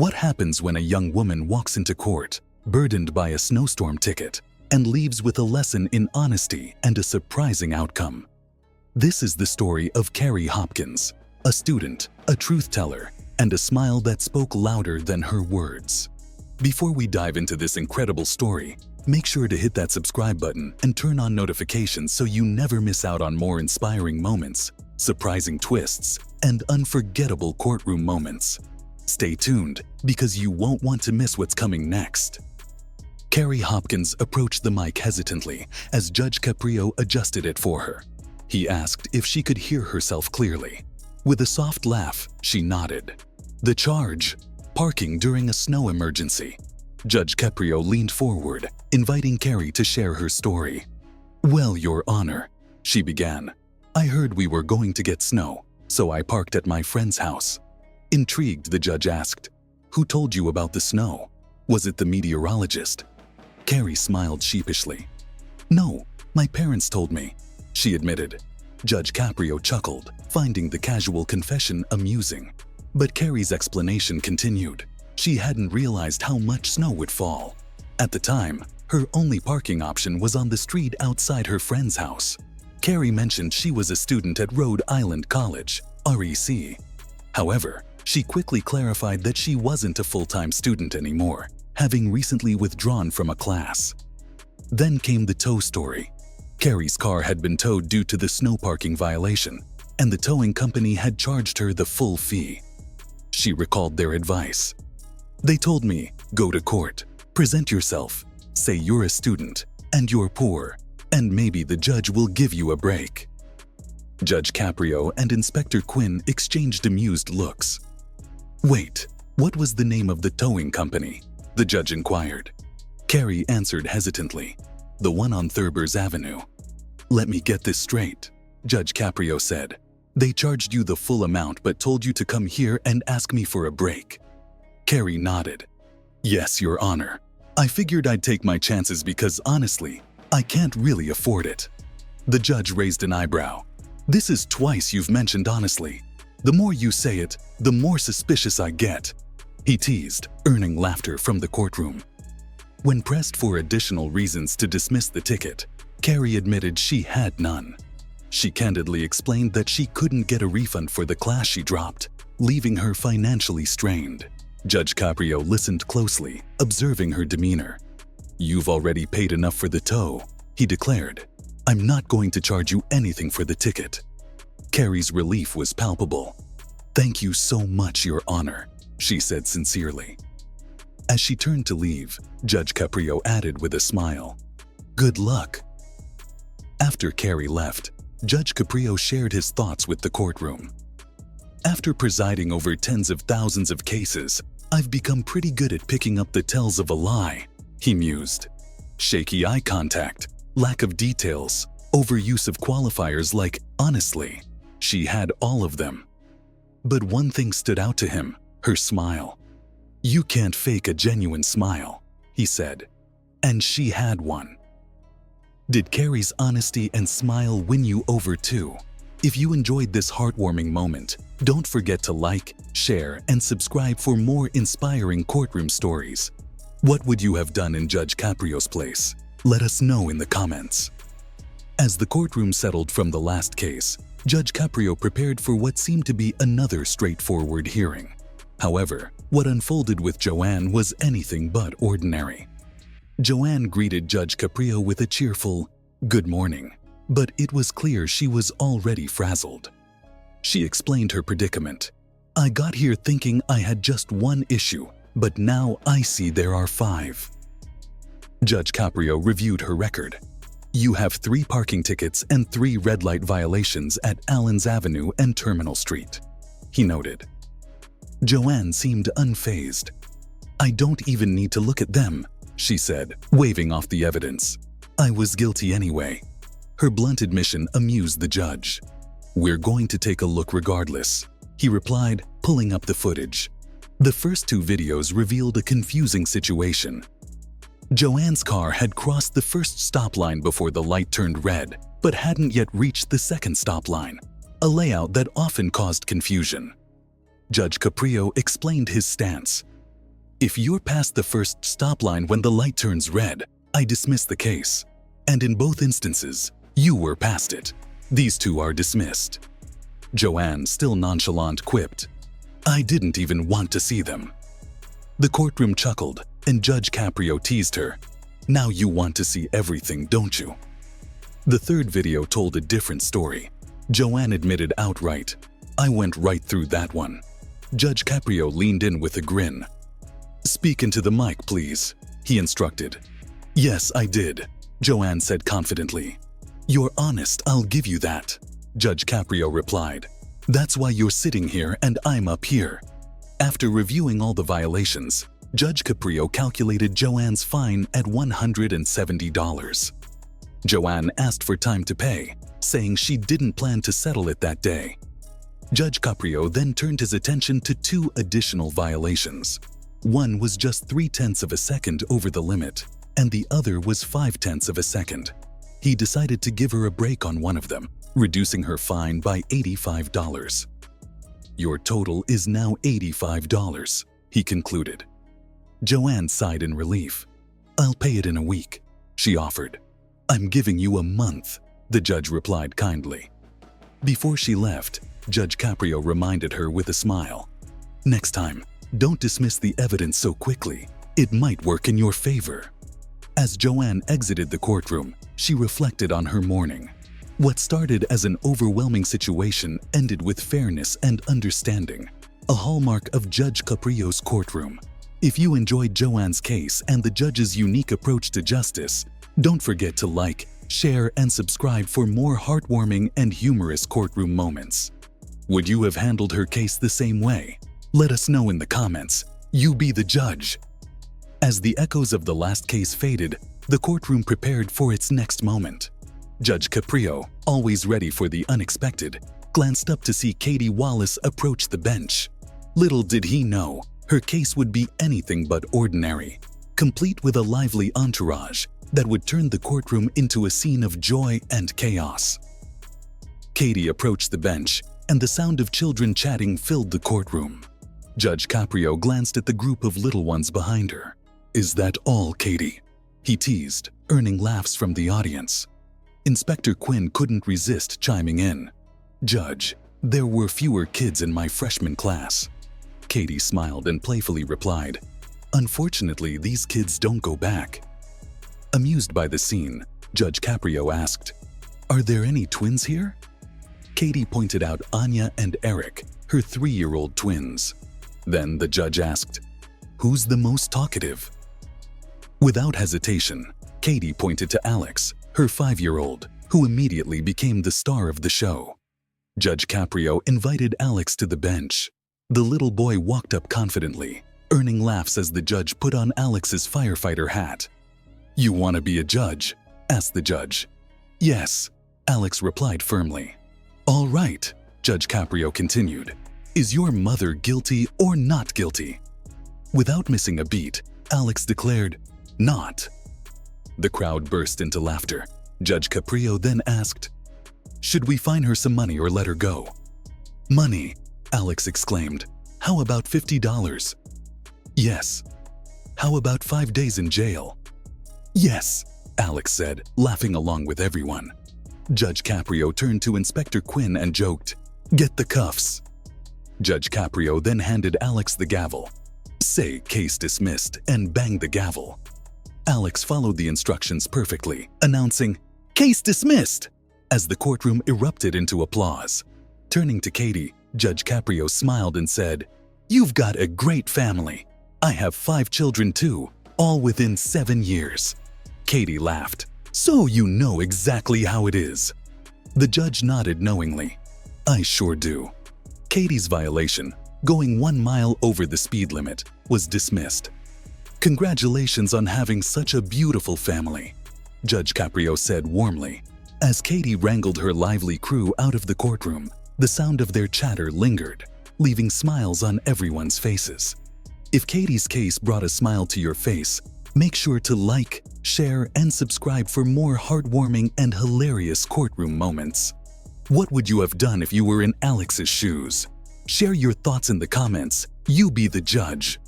What happens when a young woman walks into court, burdened by a snowstorm ticket, and leaves with a lesson in honesty and a surprising outcome? This is the story of Carrie Hopkins, a student, a truth teller, and a smile that spoke louder than her words. Before we dive into this incredible story, make sure to hit that subscribe button and turn on notifications so you never miss out on more inspiring moments, surprising twists, and unforgettable courtroom moments. Stay tuned, because you won't want to miss what's coming next. Carrie Hopkins approached the mic hesitantly as Judge Caprio adjusted it for her. He asked if she could hear herself clearly. With a soft laugh, she nodded. The charge: parking during a snow emergency. Judge Caprio leaned forward, inviting Carrie to share her story. "Well, Your Honor," she began, "I heard we were going to get snow, so I parked at my friend's house." Intrigued, the judge asked, "Who told you about the snow? Was it the meteorologist?" Carrie smiled sheepishly. "No, my parents told me," she admitted. Judge Caprio chuckled, finding the casual confession amusing. But Carrie's explanation continued. She hadn't realized how much snow would fall. At the time, her only parking option was on the street outside her friend's house. Carrie mentioned she was a student at Rhode Island College, REC. However, she quickly clarified that she wasn't a full-time student anymore, having recently withdrawn from a class. Then came the tow story. Carrie's car had been towed due to the snow parking violation, and the towing company had charged her the full fee. She recalled their advice. "They told me, go to court, present yourself, say you're a student, and you're poor, and maybe the judge will give you a break." Judge Caprio and Inspector Quinn exchanged amused looks. "Wait, what was the name of the towing company?" the judge inquired. Carrie answered hesitantly, "The one on Thurbers Avenue." "Let me get this straight," Judge Caprio said. "They charged you the full amount but told you to come here and ask me for a break." Carrie nodded. "Yes, Your Honor. I figured I'd take my chances because honestly, I can't really afford it." The judge raised an eyebrow. "This is twice you've mentioned honestly. The more you say it, the more suspicious I get," he teased, earning laughter from the courtroom. When pressed for additional reasons to dismiss the ticket, Carrie admitted she had none. She candidly explained that she couldn't get a refund for the class she dropped, leaving her financially strained. Judge Caprio listened closely, observing her demeanor. "You've already paid enough for the tow," he declared. "I'm not going to charge you anything for the ticket." Carrie's relief was palpable. "Thank you so much, Your Honor," she said sincerely. As she turned to leave, Judge Caprio added with a smile, "Good luck." After Carrie left, Judge Caprio shared his thoughts with the courtroom. "After presiding over tens of thousands of cases, I've become pretty good at picking up the tells of a lie," he mused. Shaky eye contact, lack of details, overuse of qualifiers like honestly. She had all of them. But one thing stood out to him, her smile. "You can't fake a genuine smile," he said. And she had one. Did Carrie's honesty and smile win you over too? If you enjoyed this heartwarming moment, don't forget to like, share, and subscribe for more inspiring courtroom stories. What would you have done in Judge Caprio's place? Let us know in the comments. As the courtroom settled from the last case, Judge Caprio prepared for what seemed to be another straightforward hearing. However, what unfolded with Joanne was anything but ordinary. Joanne greeted Judge Caprio with a cheerful, "Good morning," but it was clear she was already frazzled. She explained her predicament. "I got here thinking I had just one issue, but now I see there are 5. Judge Caprio reviewed her record. "You have 3 parking tickets and 3 red light violations at Allens Avenue and Terminal Street," he noted. Joanne seemed unfazed. "I don't even need to look at them," she said, waving off the evidence. "I was guilty anyway." Her blunt admission amused the judge. "We're going to take a look regardless," he replied, pulling up the footage. The first 2 videos revealed a confusing situation. Joanne's car had crossed the first stop line before the light turned red, but hadn't yet reached the second stop line, a layout that often caused confusion. Judge Caprio explained his stance. If you're past the first stop line when the light turns red, I dismiss the case. And in both instances, you were past it. These two are dismissed." Joanne, still nonchalant, quipped, "I didn't even want to see them." The courtroom chuckled, and Judge Caprio teased her, "Now you want to see everything, don't you?" The third video told a different story. Joanne admitted outright, "I went right through that one." Judge Caprio leaned in with a grin. "Speak into the mic, please," he instructed. "Yes, I did," Joanne said confidently. "You're honest, I'll give you that," Judge Caprio replied. "That's why you're sitting here and I'm up here." After reviewing all the violations, Judge Caprio calculated Joanne's fine at $170. Joanne asked for time to pay, saying she didn't plan to settle it that day. Judge Caprio then turned his attention to two additional violations. One was just 0.3 of a second over the limit, and the other was 0.5 of a second. He decided to give her a break on one of them, reducing her fine by $85. "Your total is now $85, he concluded. Joanne sighed in relief. "I'll pay it in a week," she offered. "I'm giving you a month," the judge replied kindly. Before she left, Judge Caprio reminded her with a smile, "Next time, don't dismiss the evidence so quickly. It might work in your favor." As Joanne exited the courtroom, she reflected on her morning. What started as an overwhelming situation ended with fairness and understanding, a hallmark of Judge Caprio's courtroom. If you enjoyed Joanne's case and the judge's unique approach to justice, don't forget to like, share, and subscribe for more heartwarming and humorous courtroom moments. Would you have handled her case the same way? Let us know in the comments. You be the judge. As the echoes of the last case faded, the courtroom prepared for its next moment. Judge Caprio, always ready for the unexpected, glanced up to see Katie Wallace approach the bench. Little did he know, her case would be anything but ordinary, complete with a lively entourage that would turn the courtroom into a scene of joy and chaos. Katie approached the bench, and the sound of children chatting filled the courtroom. Judge Caprio glanced at the group of little ones behind her. "Is that all, Katie?" he teased, earning laughs from the audience. Inspector Quinn couldn't resist chiming in. "Judge, there were fewer kids in my freshman class." Katie smiled and playfully replied, "Unfortunately, these kids don't go back." Amused by the scene, Judge Caprio asked, "Are there any twins here?" Katie pointed out Anya and Eric, her 3-year-old twins. Then the judge asked, "Who's the most talkative?" Without hesitation, Katie pointed to Alex, her 5-year-old, who immediately became the star of the show. Judge Caprio invited Alex to the bench. The little boy walked up confidently, earning laughs as the judge put on Alex's firefighter hat. "You want to be a judge?" asked the judge. "Yes," Alex replied firmly. "All right," Judge Caprio continued. "Is your mother guilty or not guilty?" Without missing a beat, Alex declared, "Not." The crowd burst into laughter. Judge Caprio then asked, "Should we fine her some money or let her go?" "Money," Alex exclaimed. "How about $50? "Yes." "How about 5 days in jail?" "Yes," Alex said, laughing along with everyone. Judge Caprio turned to Inspector Quinn and joked, "Get the cuffs." Judge Caprio then handed Alex the gavel. "Say case dismissed," and banged the gavel. Alex followed the instructions perfectly, announcing, "Case dismissed," as the courtroom erupted into applause. Turning to Katie, Judge Caprio smiled and said, "You've got a great family. I have 5 children too, all within 7 years." Katie laughed. "So you know exactly how it is." The judge nodded knowingly. "I sure do." Katie's violation, going 1 mile over the speed limit, was dismissed. "Congratulations on having such a beautiful family," Judge Caprio said warmly. As Katie wrangled her lively crew out of the courtroom, the sound of their chatter lingered, leaving smiles on everyone's faces. If Katie's case brought a smile to your face, make sure to like, share, and subscribe for more heartwarming and hilarious courtroom moments. What would you have done if you were in Alex's shoes? Share your thoughts in the comments. You be the judge.